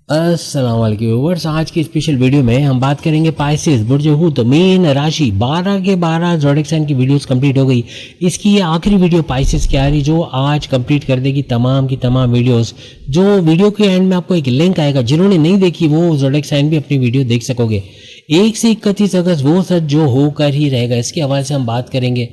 अस्सलाम वालेकुम व्यूअर्स। आज की स्पेशल वीडियो में हम बात करेंगे पाइसेस बुर्ज हूत मीन राशि 12 के 12 ज़ोडिएक साइन की वीडियोस कंप्लीट हो गई। इसकी ये आखिरी वीडियो पाइसेस की आ रही जो आज कंप्लीट कर देगी तमाम की तमाम वीडियोस। जो वीडियो के एंड में आपको एक लिंक आएगा, जिन्होंने नहीं देखी वो ज़ोडिएक साइन भी अपनी वीडियो देख सकोगे। 1 से 31 अगस्त वो सच जो होकर ही रहेगा, इसके हवाले से हम बात करेंगे।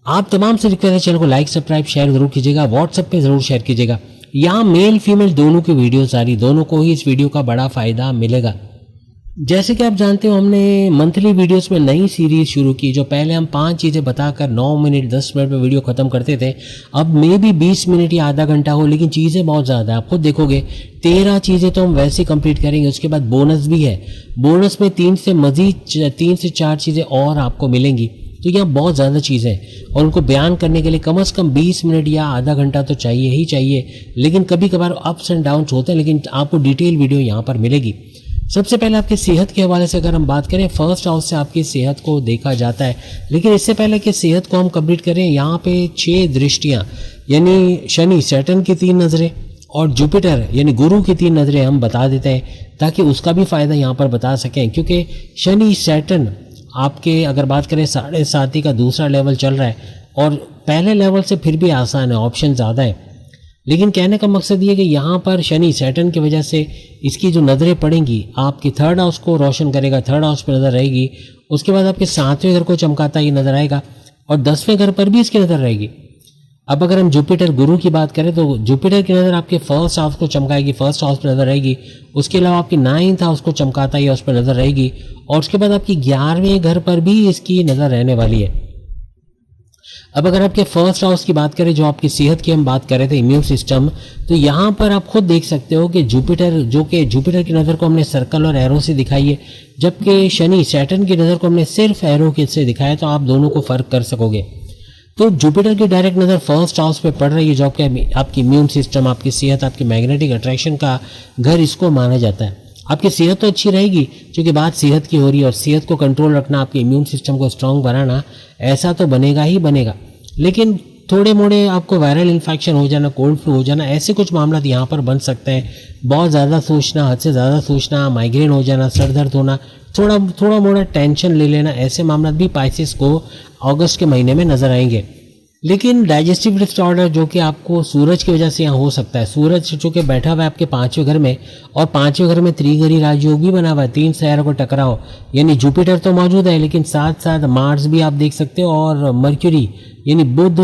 आप तमाम से रिक्वेस्ट है, चैनल को लाइक सब्सक्राइब शेयर जरूर कीजिएगा, व्हाट्सएप पे जरूर शेयर कीजिएगा। यहाँ मेल फीमेल दोनों की वीडियोस आ रही, दोनों को ही इस वीडियो का बड़ा फ़ायदा मिलेगा। जैसे कि आप जानते हो, हमने मंथली वीडियोस में नई सीरीज़ शुरू की। जो पहले हम 5 चीज़ें बताकर 9 मिनट 10 मिनट में वीडियो ख़त्म करते थे, अब मे भी 20 मिनट या आधा घंटा हो, लेकिन चीज़ें बहुत ज़्यादा है। आप खुद देखोगे 13 चीज़ें तो हम वैसे कंप्लीट करेंगे। उसके बाद बोनस भी है, बोनस में 3 से 4 चीज़ें और आपको मिलेंगी। तो यहाँ बहुत ज़्यादा चीज़ें हैं और उनको बयान करने के लिए कम से कम 20 मिनट या आधा घंटा तो चाहिए ही चाहिए। लेकिन कभी कभार अप्स एंड डाउन्स होते हैं, लेकिन आपको डिटेल वीडियो यहाँ पर मिलेगी। सबसे पहले आपकी सेहत के हवाले से अगर हम बात करें, फर्स्ट हाउस से आपकी सेहत को देखा जाता है। लेकिन इससे पहले कि सेहत को हम कंप्लीट करें, यहाँ पे 6 दृष्टियाँ यानी शनि सैटर्न की 3 नज़रें और जुपिटर यानी गुरु की 3 नज़रें हम बता देते हैं, ताकि उसका भी फ़ायदा यहाँ पर बता सकें। क्योंकि शनि सैटर्न आपके अगर बात करें 7.5 का दूसरा लेवल चल रहा है और पहले लेवल से फिर भी आसान है, ऑप्शन ज़्यादा है। लेकिन कहने का मकसद ये कि यहाँ पर शनि सैटर्न की वजह से इसकी जो नज़रें पड़ेंगी आपकी 3rd हाउस को रोशन करेगा, 3rd हाउस पर नज़र रहेगी। उसके बाद आपके 7वें घर को चमकाता ये नज़र आएगा और 10वें घर पर भी इसकी नज़र रहेगी। अब अगर हम जुपिटर गुरु की बात करें तो जुपिटर की नज़र आपके 1st हाउस को चमकाएगी, 1st हाउस पर नज़र रहेगी। उसके अलावा आपकी 9th हाउस को चमकाता है, उस पर नज़र रहेगी। और उसके बाद आपकी 11वें घर पर भी इसकी नज़र रहने वाली है। अब अगर आपके 1st हाउस की बात करें, जो आपकी सेहत की हम बात कर रहे थे, इम्यून सिस्टम, तो यहाँ पर आप खुद देख सकते हो कि जुपिटर की नज़र को हमने सर्कल और एरो से दिखाई है, जबकि शनि सैटर्न की नज़र को हमने सिर्फ एरो के से दिखाया। तो आप दोनों को फ़र्क कर सकोगे। तो जुपिटर की डायरेक्ट नज़र 1st हाउस पे पड़ रही है, जो आपकी इम्यून सिस्टम, आपकी सेहत, आपकी मैग्नेटिक अट्रैक्शन का घर इसको माना जाता है। आपकी सेहत तो अच्छी रहेगी, क्योंकि बात सेहत की हो रही है और सेहत को कंट्रोल रखना, आपके इम्यून सिस्टम को स्ट्रांग बनाना, ऐसा तो बनेगा ही बनेगा। लेकिन थोड़े मोड़े आपको वायरल इन्फेक्शन हो जाना, कोल्ड फ्लू हो जाना, ऐसे कुछ मामला यहाँ पर बन सकते हैं। बहुत ज़्यादा सोचना, हद से ज़्यादा सोचना, माइग्रेन हो जाना, सर दर्द होना, थोड़ा मोड़ा टेंशन ले लेना, ऐसे मामला भी पाइसेस को अगस्त के महीने में नज़र आएंगे। लेकिन डाइजेस्टिव डिसऑर्डर जो कि आपको सूरज की वजह से यहाँ हो सकता है। सूरज जो कि बैठा हुआ है आपके 5वें घर में और 5वें घर में त्रिगरी राजयोग भी बना हुआ है, 3 शहरों को टकराओ, यानी जुपिटर तो मौजूद है, लेकिन साथ साथ मार्स भी आप देख सकते हो और मर्क्यूरी यानी बुध,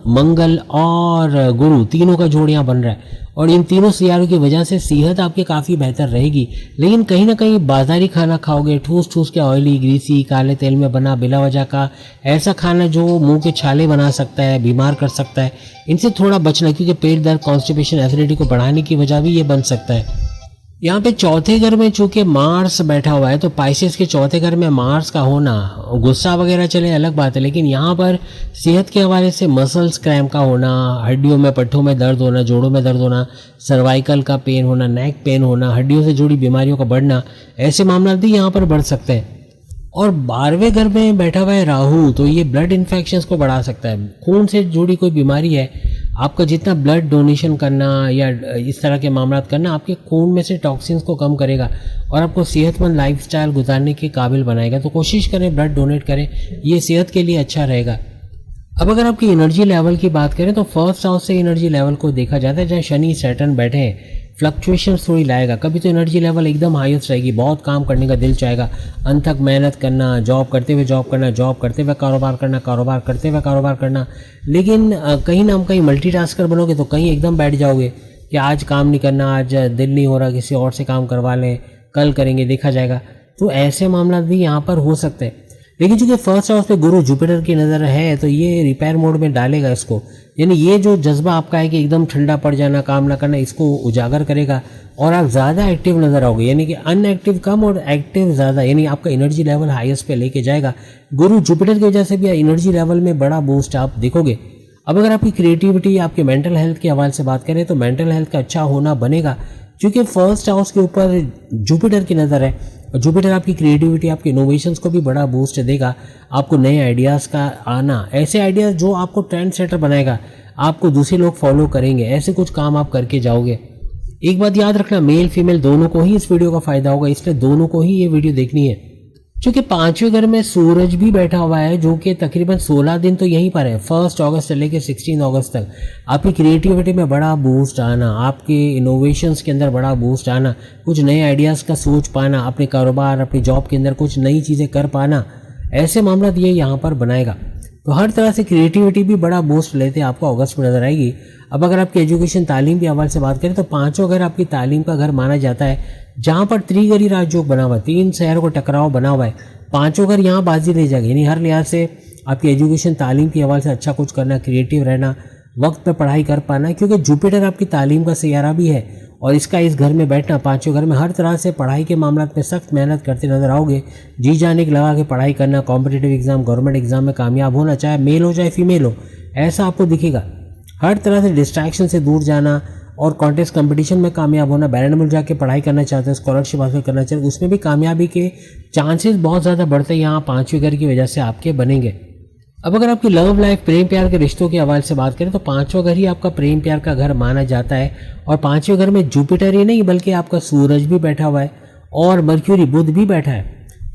मंगल और गुरु, तीनों का जोड़ यहाँ बन रहा है। और इन तीनों सियारों की वजह से सेहत आपकी काफ़ी बेहतर रहेगी। लेकिन कहीं ना कहीं बाजारी खाना खाओगे, ठूस के ऑयली, ग्रीसी, काले तेल में बना, बिला वजह का ऐसा खाना जो मुंह के छाले बना सकता है, बीमार कर सकता है, इनसे थोड़ा बचना, क्योंकि पेट दर्द, कॉन्स्टिपेशन, एसिडिटी को बढ़ाने की वजह भी ये बन सकता है। यहाँ पे 4थे घर में चूंकि मार्स बैठा हुआ है, तो पाइसेस के 4थे घर में मार्स का होना, गुस्सा वगैरह चले अलग बात है, लेकिन यहाँ पर सेहत के हवाले से मसल्स क्रैम्प का होना, हड्डियों में, पट्टों में दर्द होना, जोड़ों में दर्द होना, सर्वाइकल का पेन होना, नेक पेन होना, हड्डियों से जुड़ी बीमारियों का बढ़ना, ऐसे मामला भी यहाँ पर बढ़ सकते हैं। और 12वें घर में बैठा हुआ है राहु, तो ये ब्लड इन्फेक्शंस को बढ़ा सकता है। खून से जुड़ी कोई बीमारी है, आपका जितना ब्लड डोनेशन करना या इस तरह के मामला करना आपके खून में से टॉक्सिन्स को कम करेगा और आपको सेहतमंद लाइफस्टाइल गुजारने के काबिल बनाएगा। तो कोशिश करें ब्लड डोनेट करें, ये सेहत के लिए अच्छा रहेगा। अब अगर आपकी एनर्जी लेवल की बात करें तो 1st हाउस से एनर्जी लेवल को देखा जाता है, जहाँ शनि सैटर्न बैठे हैं, फ्लक्चुएशन थोड़ी लाएगा। कभी तो एनर्जी लेवल एकदम हाईएस्ट रहेगी, बहुत काम करने का दिल चाहेगा, अनथक मेहनत करना, जॉब करते हुए जॉब करना, जॉब करते हुए कारोबार करना, कारोबार करते हुए कारोबार करना। लेकिन कहीं ना कहीं मल्टीटास्कर बनोगे तो कहीं एकदम बैठ जाओगे कि आज काम नहीं करना, आज दिल नहीं हो रहा, किसी और से काम करवा लें, कल करेंगे, देखा जाएगा। तो ऐसे मामला भी यहाँ पर हो सकते हैं। लेकिन चूंकि 1st हाउस पे गुरु जुपिटर की नज़र है, तो ये रिपेयर मोड में डालेगा इसको, यानी ये जो जज्बा आपका है कि एकदम ठंडा पड़ जाना, काम ना करना, इसको उजागर करेगा और आप ज़्यादा एक्टिव नज़र आओगे, यानी कि अनएक्टिव कम और एक्टिव ज़्यादा, यानी आपका एनर्जी लेवल हाईएस्ट पे लेके जाएगा। गुरु जुपिटर की वजह से भी एनर्जी लेवल में बड़ा बूस्ट आप देखोगे। अब अगर आपकी क्रिएटिविटी, आपके मेंटल हेल्थ के हवाले से बात करें तो मेंटल हेल्थ का अच्छा होना बनेगा, क्योंकि 1st हाउस के ऊपर जुपिटर की नज़र है और जुपिटर आपकी क्रिएटिविटी, आपके इनोवेशंस को भी बड़ा बूस्ट देगा। आपको नए आइडियाज़ का आना, ऐसे आइडियाज़ जो आपको ट्रेंड सेटर बनाएगा, आपको दूसरे लोग फॉलो करेंगे, ऐसे कुछ काम आप करके जाओगे। एक बात याद रखना, मेल फीमेल दोनों को ही इस वीडियो का फायदा होगा, इसलिए दोनों को ही ये वीडियो देखनी है। क्योंकि 5वें घर में सूरज भी बैठा हुआ है जो कि तकरीबन 16 दिन तो यहीं पर है, 1 अगस्त से लेकर 16 अगस्त तक। आपकी क्रिएटिविटी में बड़ा बूस्ट आना, आपके इनोवेशंस के अंदर बड़ा बूस्ट आना, कुछ नए आइडियाज़ का सोच पाना, अपने कारोबार अपनी जॉब के अंदर कुछ नई चीज़ें कर पाना, ऐसे मामला ये यहाँ पर बनाएगा। तो हर तरह से क्रिएटिविटी भी बड़ा बूस्ट लेते आपको अगस्त में नजर आएगी। अब अगर आपकी एजुकेशन तालीम के हवाले से बात करें तो 5वां घर आपकी तालीम का घर माना जाता है, जहाँ पर त्रिगरी राजयोग बना हुआ है, 3 शहरों को टकराव बना हुआ है। 5वां घर यहाँ बाजी ले जाएगा, यानी हर लिहाज से आपकी एजुकेशन तालीम के हवाले से अच्छा कुछ करना, क्रिएटिव रहना, वक्त पर पढ़ाई कर पाना, क्योंकि जुपिटर आपकी तालीम का सैयारा भी है और इसका इस घर में बैठना 5वें घर में हर तरह से पढ़ाई के मामला में सख्त मेहनत करते नजर आओगे। जी जाने की लगा के पढ़ाई करना, कॉम्पिटिटिव एग्जाम, गवर्नमेंट एग्जाम में कामयाब होना, चाहे मेल हो चाहे फीमेल हो, ऐसा आपको दिखेगा। हर तरह से डिस्ट्रैक्शन से दूर जाना और कॉन्टेस्ट कंपटीशन में कामयाब होना, बैरन मुल्क जाके पढ़ाई करना चाहते हैं, स्कॉलरशिप हासिल करना चाहते हैं, उसमें भी कामयाबी के चांसेस बहुत ज़्यादा बढ़ते यहाँ 5वें घर की वजह से आपके बनेंगे। अब अगर आपकी लव लाइफ, प्रेम प्यार के रिश्तों के हवाले से बात करें तो 5वां घर ही आपका प्रेम प्यार का घर माना जाता है और 5वें घर में जुपिटर ही नहीं बल्कि आपका सूरज भी बैठा हुआ है और मर्क्यूरी, बुध भी बैठा है।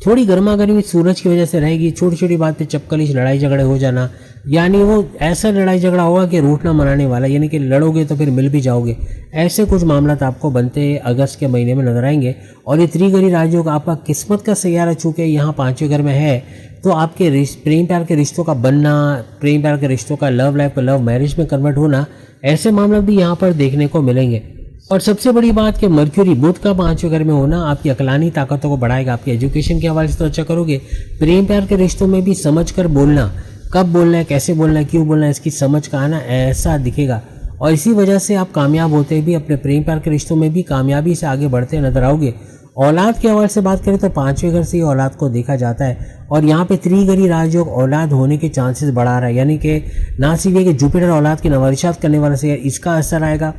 थोड़ी गर्मा गर्मी सूरज की वजह से रहेगी, छोटी छोटी बात पे चपकलिश लड़ाई झगड़े हो जाना, यानी वो ऐसा लड़ाई झगड़ा होगा कि रूठना मनाने वाला, यानी कि लड़ोगे तो फिर मिल भी जाओगे, ऐसे कुछ मामला आपको बनते अगस्त के महीने में नजर आएंगे। और ये त्रिगरी राजयोग आपका किस्मत का सैयारा चूंकि यहाँ 5वें घर में है, तो आपके प्रेम प्यार के रिश्तों का बनना, प्रेम प्यार के रिश्तों का लव लाइफ का लव मैरिज में कन्वर्ट होना, ऐसे मामला भी यहाँ पर देखने को मिलेंगे। और सबसे बड़ी बात कि मर्क्यूरी, बुध का 5वें घर में होना आपकी अकलानी ताकतों को बढ़ाएगा। आपकी एजुकेशन के हवाले से तो अच्छा करोगे, प्रेम प्यार के रिश्तों में भी समझ कर बोलना, कब बोलना है, कैसे बोलना है, क्यों बोलना है, इसकी समझ का आना ऐसा दिखेगा। और इसी वजह से आप कामयाब होते भी, अपने प्रेम प्यार के रिश्तों में भी कामयाबी से आगे बढ़ते नजर आओगे। औलाद के हवाले से बात करें तो 5वें घर से ही औलाद को देखा जाता है और यहाँ पे त्रिगरी राजयोग औलाद होने के चांसेस बढ़ा रहा है, यानी कि ना सिर्फ ये कि जुपिटर औलाद की नवारिशात करने वाले से इसका असर आएगा,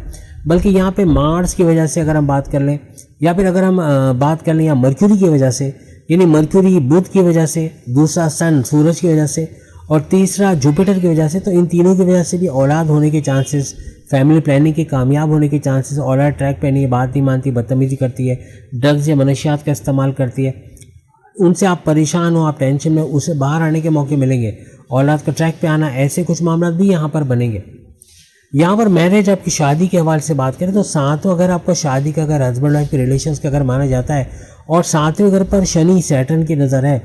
बल्कि यहाँ पे मार्स की वजह से अगर हम बात कर लें या फिर अगर हम बात कर लें या मर्क्यूरी की वजह से, यानी मर्क्यूरी बुध की वजह से, दूसरा सन सूरज की वजह से और तीसरा जुपिटर की वजह से, तो इन तीनों की वजह से भी औलाद होने के चांसेस, फैमिली प्लानिंग के कामयाब होने के चांसेस, औलाद ट्रैक पे नहीं है, बात नहीं मानती, बदतमीजी करती है, ड्रग्स या मनशियात का इस्तेमाल करती है, उनसे आप परेशान हो, आप टेंशन में, उसे बाहर आने के मौके मिलेंगे, औलाद का ट्रैक पे आना, ऐसे कुछ मामला भी यहाँ पर बनेंगे। यहाँ पर मैरिज, आपकी शादी के हवाले से बात करें तो 7वां घर आपका शादी का घर, हस्बैंड वाइफ के रिलेशंस का घर माना जाता है और 7वें घर पर शनि सैटर्न की नज़र है।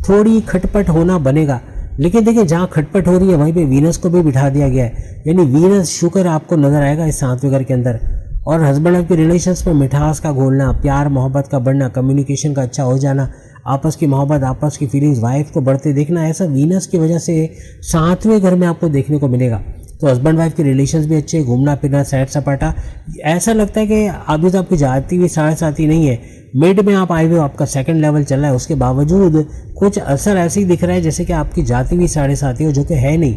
थोड़ी खटपट होना बनेगा, लेकिन देखिए जहाँ खटपट हो रही है वहीं पे वीनस को भी बिठा दिया गया है, यानी वीनस शुक्र आपको नजर आएगा इस 7वें घर के अंदर। और हस्बैंड वाइफ के रिलेशंस में मिठास का घोलना, प्यार मोहब्बत का बढ़ना, कम्युनिकेशन का अच्छा हो जाना, आपस की मोहब्बत, आपस की फीलिंग्स, वाइफ को बढ़ते देखना, ऐसा वीनस की वजह से 7वें घर में आपको देखने को मिलेगा। तो हस्बैंड वाइफ के रिलेशंस भी अच्छे, घूमना फिरना, सैर सपाटा, ऐसा लगता है कि अभी तो आपकी जाती हुई 7.5 नहीं है, मिड में आप आए हुए हो, आपका 2nd लेवल चल रहा है, उसके बावजूद कुछ असर ऐसे ही दिख रहा है जैसे कि आपकी जाती हुई 7.5 हो, जो कि है नहीं,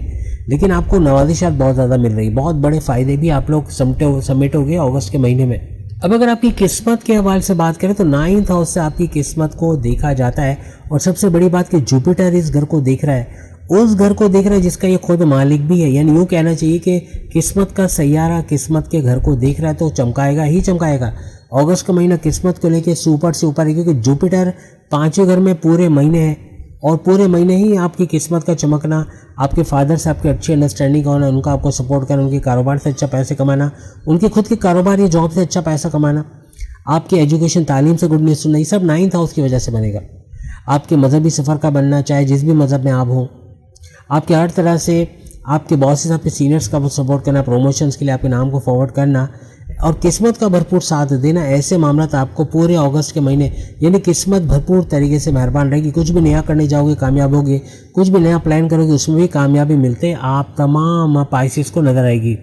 लेकिन आपको नवाजिशात बहुत ज़्यादा मिल रही, बहुत बड़े फ़ायदे भी आप लोग समेटोगे अगस्त के महीने में। अब अगर आपकी किस्मत के हवाले से बात करें तो 9th हाउस से आपकी किस्मत को देखा जाता है और सबसे बड़ी बात कि जुपिटर इस घर को देख रहा है, उस घर को देख रहा है जिसका ये खुद मालिक भी है, यानी यूँ कहना चाहिए कि किस्मत का सैयारा किस्मत के घर को देख रहा है तो चमकाएगा ही चमकाएगा। अगस्त का महीना किस्मत को लेके सुपर से ऊपर है, क्योंकि जुपिटर 5वें घर में पूरे महीने है और पूरे महीने ही आपकी किस्मत का चमकना, आपके फादर से आपकी अच्छी अंडरस्टैंडिंग होना, उनका आपको सपोर्ट करना, उनके कारोबार से अच्छा पैसे कमाना, उनके खुद के कारोबार या जॉब से अच्छा पैसा कमाना, आपकी एजुकेशन तालीम से गुड न्यूज़ सुनना, ये सब 9th हाउस की वजह से बनेगा। आपके मजहबी सफ़र का बनना, चाहे जिस भी मज़हब में आप हों, आपके हर तरह से आपके बॉसेस, आपके सीनियर्स का सपोर्ट करना, प्रमोशंस के लिए आपके नाम को फॉरवर्ड करना और किस्मत का भरपूर साथ देना, ऐसे मामला आपको पूरे अगस्त के महीने, यानी किस्मत भरपूर तरीके से मेहरबान रहेगी। कुछ भी नया करने जाओगे कामयाब होगे, कुछ भी नया प्लान करोगे उसमें भी कामयाबी मिलते आप तमाम पाइसेस को नजर आएगी।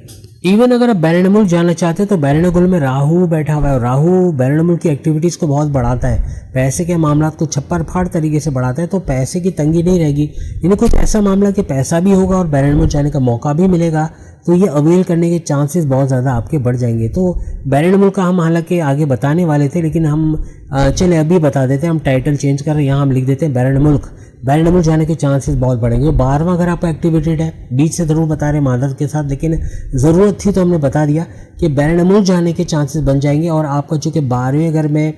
इवन अगर आप बैरन मुल्क जाना चाहते हैं तो बैरन मुल्क में राहु बैठा हुआ है और राहु बैरन मुल्क की एक्टिविटीज़ को बहुत बढ़ाता है, पैसे के मामला को छप्पर फाड़ तरीके से बढ़ाता है, तो पैसे की तंगी नहीं रहेगी। यानी कुछ ऐसा मामला कि पैसा भी होगा और बैरन मुल्क जाने का मौका भी मिलेगा, तो ये अवेल करने के चांसेस बहुत ज़्यादा आपके बढ़ जाएंगे। तो बैरन मुल्क का हम हालांकि आगे बताने वाले थे, लेकिन हम चले अभी बता देते हैं, हम टाइटल चेंज कर रहे हैं, यहाँ हम लिख देते हैं बैरन मुल्क, बैरनमुल जाने के चांसेस बहुत बढ़ेंगे। 12वां घर आपका एक्टिवेटेड है, बीच से ज़रूर बता रहे मादर के साथ, लेकिन ज़रूरत थी तो हमने बता दिया कि बैरनमुल जाने के चांसेस बन जाएंगे। और आपका चूँकि 12वें घर में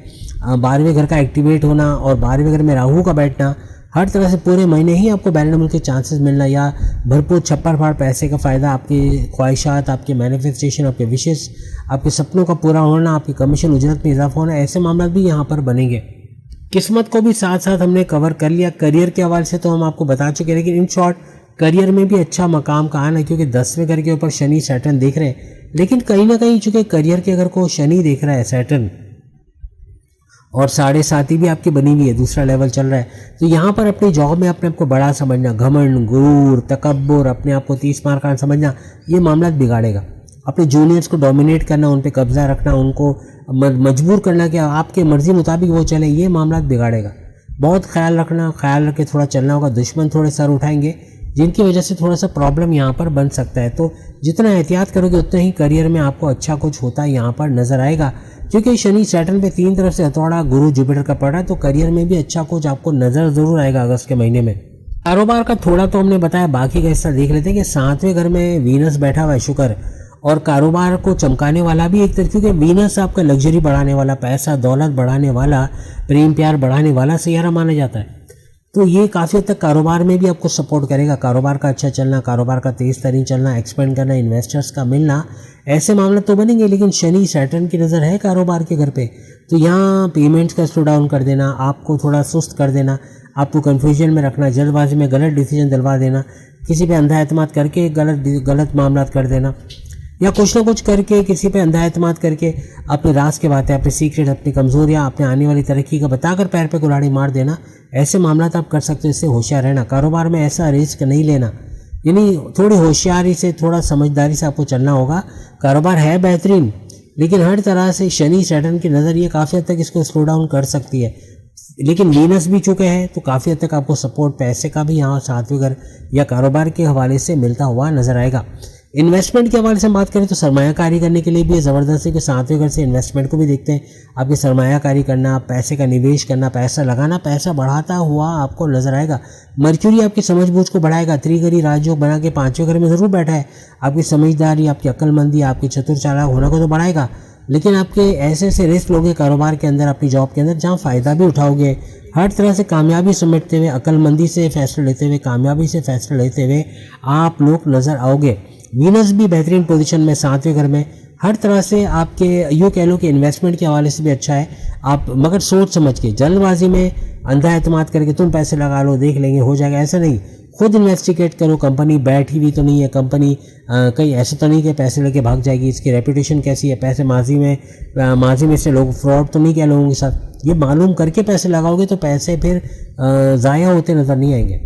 12वें घर का एक्टिवेट होना और 12वें घर में राहु का बैठना, हर तरह से पूरे महीने ही आपको बैरनमुल के चांसेस मिलना या भरपूर छप्पर फाड़ पैसे का फ़ायदा, आपकी ख्वाहिशात, आपके मैनिफेस्टेशन, आपके विशेष, आपके सपनों का पूरा होना, आपकी कमीशन उजरत में इजाफा होना, ऐसे मामला भी यहाँ पर बनेंगे। किस्मत को भी साथ साथ हमने कवर कर लिया। करियर के हवाले से तो हम आपको बता चुके हैं, लेकिन इन शॉर्ट करियर में भी अच्छा मकाम का आना है, क्योंकि 10वें घर के ऊपर शनि सैटर्न देख रहे हैं। लेकिन कहीं ना कहीं चूँकि करियर के घर को शनि देख रहा है सैटर्न, और 7.5 भी आपकी बनी हुई है, दूसरा लेवल चल रहा है, तो यहाँ पर अपनी जॉब में अपने आप को बड़ा समझना, घमंड, गुरूर, तकब्बुर, अपने आप को 30 मार का समझना, ये मामला बिगाड़ेगा। अपने जूनियर्स को डोमिनेट करना, उन पे कब्जा रखना, उनको मजबूर करना कि आपके मर्जी मुताबिक वो चले, ये मामला बिगाड़ेगा। बहुत ख्याल रखना, ख्याल रख के थोड़ा चलना होगा। दुश्मन थोड़े सर उठाएंगे जिनकी वजह से थोड़ा सा प्रॉब्लम यहाँ पर बन सकता है। तो जितना एहतियात करोगे उतना ही करियर में आपको अच्छा कुछ होता है यहाँ पर नज़र आएगा, क्योंकि शनि सैटर्न पे 3 तरफ से हथौड़ा गुरु जुपिटर का पड़ा है, तो करियर में भी अच्छा कुछ आपको नज़र ज़रूर आएगा अगस्त के महीने में। कारोबार का थोड़ा तो हमने बताया, बाकी का हिस्सा देख लेते हैं कि 7वें घर में वीनस बैठा हुआ है, शुक्र, और कारोबार को चमकाने वाला भी एक तरह, क्योंकि वीनस आपका लग्जरी बढ़ाने वाला, पैसा दौलत बढ़ाने वाला, प्रेम प्यार बढ़ाने वाला सैयारा माना जाता है। तो ये काफ़ी हद तक कारोबार में भी आपको सपोर्ट करेगा। कारोबार का अच्छा चलना, कारोबार का तेज़ तरीन चलना, एक्सपेंड करना, इन्वेस्टर्स का मिलना, ऐसे मामले तो बनेंगे। लेकिन शनि सैटर्न की नज़र है कारोबार के घर पे, तो यहाँ पेमेंट्स का स्लो डाउन कर देना, आपको थोड़ा सुस्त कर देना, आपको कन्फ्यूजन में रखना, जल्दबाजी में गलत डिसीजन दिलवा देना, किसी पे अंधा एतमाद करके गलत मामला कर देना, या कुछ ना कुछ करके किसी पे अंधा एतमाद करके अपने राज के बातें, अपने सीक्रेट, अपनी कमज़ोरियाँ, अपने आने वाली तरक्की का बताकर पैर पे कुल्हाड़ी मार देना, ऐसे मामला आप कर सकते हो। इससे होशियार रहना, कारोबार में ऐसा रिस्क नहीं लेना, यानी थोड़ी होशियारी से, थोड़ा समझदारी से आपको चलना होगा। कारोबार है बेहतरीन, लेकिन हर तरह से शनि सैटर्न की नज़र ये काफ़ी हद तक इसको स्लो डाउन कर सकती है। लेकिन वीनस भी चुके हैं, तो काफ़ी हद तक आपको सपोर्ट पैसे का भी यहाँ 7वें घर या कारोबार के हवाले से मिलता हुआ नज़र आएगा। इन्वेस्टमेंट के हवाले से बात करें तो सरमायाकारी करने के लिए भी ज़बरदस्त है कि 7वें घर से इन्वेस्टमेंट को भी देखते हैं। आपकी सरमायाकारी करना, पैसे का निवेश करना, पैसा लगाना, पैसा बढ़ाता हुआ आपको नजर आएगा। मर्क्यूरी आपकी समझबूझ को बढ़ाएगा, त्रिगरी राजयोग बना के 5वें घर में ज़रूर बैठा है। आपकी समझदारी, आपकी अक्लमंदी, आपकी चतुर चालाक होने को तो बढ़ाएगा, लेकिन आपके ऐसे ऐसे रिस्क लोगे कारोबार के अंदर, अपनी जॉब के अंदर, जहाँ फ़ायदा भी उठाओगे, हर तरह से कामयाबी समेटते हुए, अक्लमंदी से फैसले लेते हुए, कामयाबी से फैसले लेते हुए आप लोग नज़र आओगे। वीनस भी बेहतरीन पोजीशन में 7वें घर में, हर तरह से आपके यूँ कह लो कि इन्वेस्टमेंट के हवाले से भी अच्छा है आप, मगर सोच समझ के, जल्दबाजी में अंधा एतमाद करके तुम पैसे लगा लो, देख लेंगे हो जाएगा, ऐसा नहीं। खुद इन्वेस्टिगेट करो, कंपनी बैठी हुई तो नहीं है, कंपनी कहीं ऐसा तो नहीं कि पैसे लेके भाग जाएगी, इसकी रेपुटेशन कैसी है, पैसे माजी में से लोग फ्रॉड तो नहीं किया लोगों के साथ, ये मालूम करके पैसे लगाओगे तो पैसे फिर ज़ाया होते नज़र नहीं आएंगे।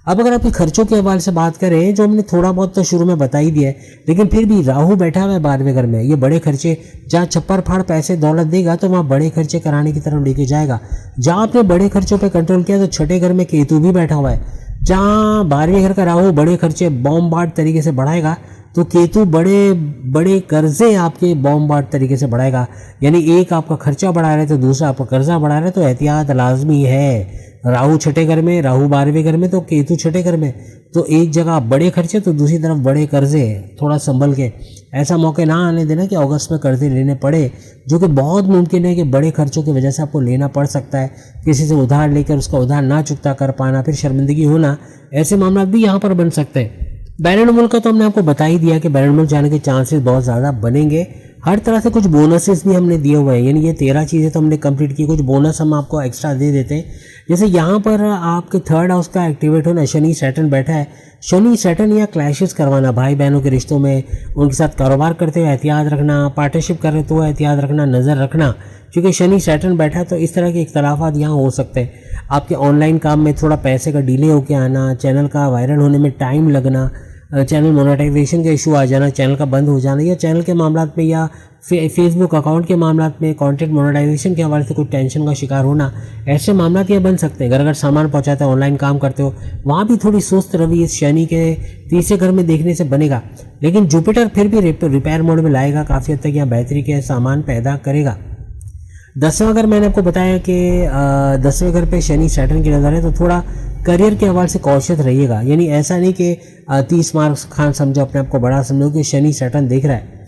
अब अगर आपके खर्चों के हवाले से बात करें, जो हमने थोड़ा बहुत तो शुरू में बता ही दिया है, लेकिन फिर भी राहु बैठा हुआ है 12वें घर में, ये बड़े खर्चे, जहाँ छप्पर फाड़ पैसे दौलत देगा तो वहाँ बड़े खर्चे कराने की तरफ लेके जाएगा। जहाँ आपने बड़े खर्चों पे कंट्रोल किया तो 6ठे घर में केतु भी बैठा हुआ है, जहाँ 12वें घर का राहु बड़े खर्चे बॉम्बार्ड तरीके से बढ़ाएगा, तो केतु बड़े बड़े कर्जे आपके बॉम्बार्ड तरीके से बढ़ाएगा। यानी एक आपका खर्चा बढ़ा रहा है तो दूसरा आपका कर्जा बढ़ा रहा है, तो एहतियात लाजमी है। राहु 6ठे घर में, राहु 12वें घर में, तो केतु 6ठे घर में, तो एक जगह बड़े खर्चे तो दूसरी तरफ बड़े कर्जे, थोड़ा संभल के। ऐसा मौके ना आने देना कि अगस्त में कर्जे लेने पड़े, जो कि बहुत मुमकिन है कि बड़े खर्चों की वजह से आपको लेना पड़ सकता है। किसी से उधार लेकर उसका उधार ना चुकता कर पाना, फिर शर्मिंदगी होना, ऐसे मामला भी यहाँ पर बन सकते हैं। बैरनमुल का तो हमने आपको बता ही दिया कि बैरनमुल जाने के चांसेस बहुत ज़्यादा बनेंगे। हर तरह से कुछ बोनसेस भी हमने दिए हुए हैं, यानी ये 13 चीज़ें तो हमने कंप्लीट की, कुछ बोनस हम आपको एक्स्ट्रा दे देते हैं। जैसे यहाँ पर आपके 3rd हाउस का एक्टिवेट होना, शनि सैटर्न बैठा है, शनि सैटर्न या क्लैशेस करवाना भाई बहनों के रिश्तों में, उनके साथ कारोबार करते हुए एहतियात रखना, पार्टनरशिप करते हुए एहतियात रखना, नज़र रखना, क्योंकि शनि सैटर्न बैठा है तो इस तरह के इख्तलाफात यहाँ हो सकते हैं। आपके ऑनलाइन काम में थोड़ा पैसे का डिले होकर आना, चैनल का वायरल होने में टाइम लगना, चैनल मोनेटाइजेशन का इशू आ जाना, चैनल का बंद हो जाना, या चैनल के मामला में या फेसबुक अकाउंट के मामला में कंटेंट मोनेटाइजेशन के हवाले से कुछ टेंशन का शिकार होना, ऐसे मामला ये बन सकते हैं। अगर सामान पहुंचाते हो, ऑनलाइन काम करते हो, वहाँ भी थोड़ी सुस्त रवि इस शनि के 3रे घर में देखने से बनेगा। लेकिन जुपिटर फिर भी रिपेयर मोड में लाएगा, काफ़ी हद तक यहाँ बेहतरी के सामान पैदा करेगा। 10वां घर मैंने आपको बताया कि 10वें घर पे शनि सैटर्न की नज़र है, तो थोड़ा करियर के हवाले से कॉशियस रहिएगा। यानी ऐसा नहीं कि 30 मार्क्स खान समझो, अपने आप को बड़ा समझो कि शनि सैटर्न देख रहा है,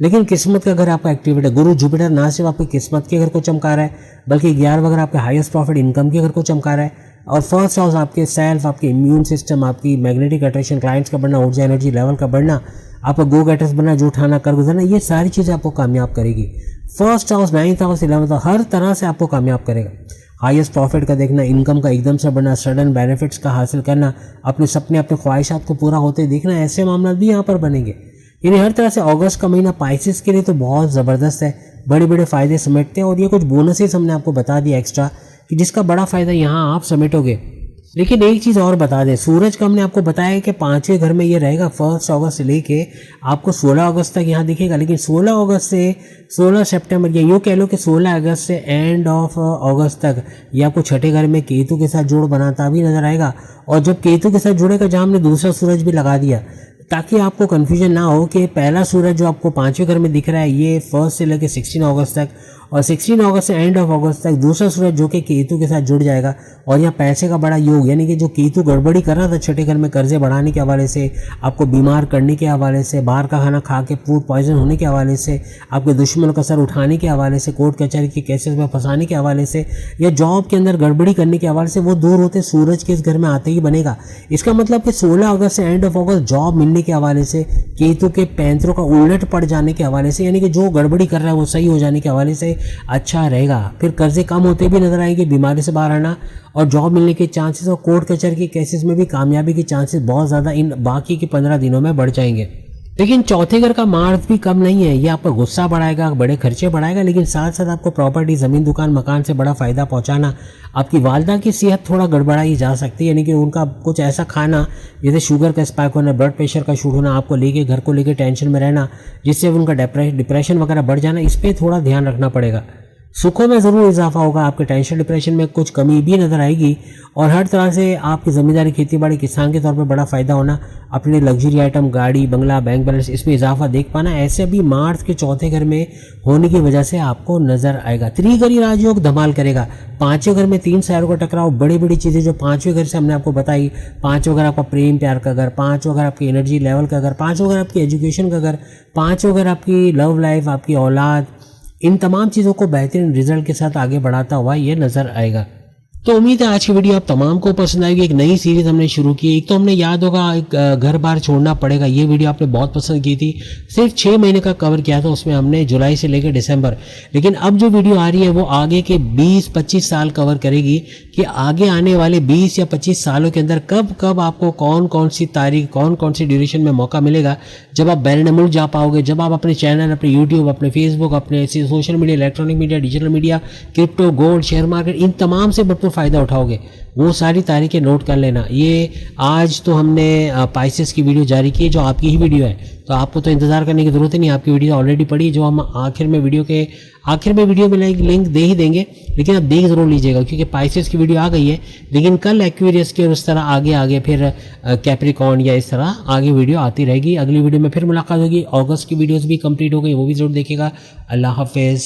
लेकिन किस्मत का घर आपका एक्टिवेट है। गुरु जुपिटर ना सिर्फ आपकी किस्मत के घर को चमका रहा है बल्कि 11वां घर आपके हाईएस्ट प्रॉफिट इनकम के घर को चमका रहा है। और फर्स्ट हाउस आपके सेल्फ, आपके इम्यून सिस्टम, आपकी मैग्नेटिक अट्रैक्शन, क्लाइंट्स का बढ़ना, ऊर्जा एनर्जी लेवल का बढ़ना, आपका गो गेटर्स बनना, जो उठाना कर गुजरना, ये सारी चीज़ें आपको कामयाब करेगी। First house, 9th house, 11th house हर तरह से आपको कामयाब करेगा। हाईएस्ट प्रॉफिट का देखना, इनकम का एकदम से बढ़ना, सडन बेनिफिट्स का हासिल करना, अपने सपने, अपने ख्वाहिशात को पूरा होते देखना, ऐसे मामला भी यहाँ पर बनेंगे। यानी हर तरह से अगस्त का महीना पाइसेस के लिए तो बहुत ज़बरदस्त है, बड़े बड़े फ़ायदे समेटते हैं। और ये कुछ बोनसेस हमने आपको बता दिया एक्स्ट्रा कि जिसका बड़ा फ़ायदा यहाँ आप समेटोगे। लेकिन एक चीज़ और बता दें, सूरज का हमने आपको बताया कि 5वें घर में ये रहेगा 1 अगस्त से लेके आपको 16 अगस्त तक यहाँ दिखेगा। लेकिन 16 अगस्त से 16 सितंबर, या यूँ कह लो कि 16 अगस्त से एंड ऑफ अगस्त तक ये आपको 6ठे घर में केतु के साथ जोड़ बनाता भी नजर आएगा। और जब केतु के साथ जुड़ेगा, जहाँ हमने दूसरा सूरज भी लगा दिया, ताकि आपको कन्फ्यूजन ना हो कि पहला सूरज जो आपको 5वें घर में दिख रहा है ये 1 से लेकर 16 अगस्त तक, और 16 अगस्त से एंड ऑफ अगस्त तक दूसरा सूरज जो कि केतु के साथ जुड़ जाएगा। और यहाँ पैसे का बड़ा योग, यानी कि जो केतु गड़बड़ी कर रहा था 6ठे घर में, कर्जे बढ़ाने के हवाले से, आपको बीमार करने के हवाले से, बाहर का खाना खा के फूड पॉइजन होने के हवाले से, आपके दुश्मनों का सर उठाने के हवाले से, कोर्ट कचहरी के केसेस में फंसाने के हवाले से, या जॉब के अंदर गड़बड़ी करने के हवाले से, वो दूर होते सूरज के इस घर में आते ही बनेगा। इसका मतलब कि 16 अगस्त से एंड ऑफ अगस्त जॉब मिलने के हवाले से, केतु के पैंतरों का उलट पड़ जाने के हवाले से, यानी कि जो गड़बड़ी कर रहा है वो सही हो जाने के हवाले से अच्छा रहेगा। फिर कर्जे कम होते भी नजर आएंगे, बीमारी से बाहर आना और जॉब मिलने के चांसेस, और कोर्ट कचहरी के केसेस में भी कामयाबी के चांसेस बहुत ज़्यादा इन बाकी के 15 दिनों में बढ़ जाएंगे। लेकिन चौथे घर का मार्च भी कम नहीं है, ये आपका गुस्सा बढ़ाएगा, बड़े खर्चे बढ़ाएगा, लेकिन साथ साथ आपको प्रॉपर्टी, ज़मीन, दुकान, मकान से बड़ा फ़ायदा पहुंचाना। आपकी वालदा की सेहत थोड़ा गड़बड़ाई जा सकती है, यानी कि उनका कुछ ऐसा खाना जैसे शुगर का स्पाइक होना, ब्लड प्रेशर का शूट होना, आपको लेके घर को लेके टेंशन में रहना, जिससे उनका डिप्रेशन वगैरह बढ़ जाना, इस पर थोड़ा ध्यान रखना पड़ेगा। सुखों में ज़रूर इजाफा होगा, आपके टेंशन डिप्रेशन में कुछ कमी भी नज़र आएगी, और हर तरह से आपकी ज़मींदारी, खेतीबाड़ी, किसान के तौर पर बड़ा फ़ायदा होना, अपने लग्जरी आइटम, गाड़ी, बंगला, बैंक बैलेंस, इसमें इजाफा देख पाना, ऐसे भी मार्च के चौथे घर में होने की वजह से आपको नज़र आएगा। त्रिघरी राजयोग धमाल करेगा। 5वें घर में 3 सारों का टकराव, बड़ी बड़ी चीज़ें जो 5वें घर से हमने आपको बताई, 5वां घर आपका प्रेम प्यार का घर, 5वां घर आपकी एनर्जी लेवल का घर, 5वां घर आपकी एजुकेशन का घर, 5वां घर आपकी लव लाइफ, आपकी औलाद, इन तमाम चीज़ों को बेहतरीन रिजल्ट के साथ आगे बढ़ाता हुआ ये नज़र आएगा। तो उम्मीद है आज की वीडियो आप तमाम को पसंद आएगी। एक नई सीरीज हमने शुरू की। एक तो हमने याद होगा एक घर बार छोड़ना पड़ेगा, ये वीडियो आपने बहुत पसंद की थी। सिर्फ 6 महीने का कवर किया था, उसमें हमने जुलाई से लेकर दिसंबर। लेकिन अब जो वीडियो आ रही है वो आगे के 20-25 साल कवर करेगी कि आगे आने वाले 20 या 25 सालों के अंदर कब कब आपको कौन कौन सी तारीख, कौन कौन सी ड्यूरेशन में मौका मिलेगा जब आप बैरून मुल्क जा पाओगे, जब आप अपने चैनल, अपने यूट्यूब, अपने फेसबुक, अपने social media, electronic media, digital media, crypto, gold, share market, इन तमाम से भरपूर फ़ायदा उठाओगे। वो सारी तारीखें नोट कर लेना। ये आज तो हमने पाइसेस की वीडियो जारी की है जो आपकी ही वीडियो है, तो आपको तो इंतजार करने की जरूरत ही नहीं, आपकी वीडियो ऑलरेडी पड़ी है। जो हम आखिर में वीडियो में लिंक दे ही देंगे, लेकिन आप देख जरूर लीजिएगा क्योंकि पाइसेस की वीडियो आ गई है। लेकिन कल एक्वेरियस के और इस तरह आगे फिर कैप्रिकॉर्न या इस तरह आगे वीडियो आती रहेगी। अगली वीडियो में फिर मुलाकात होगी। अगस्त की वीडियोस भी कंप्लीट हो गई, वो भी जरूर देखिएगा। अल्लाह हाफिज़।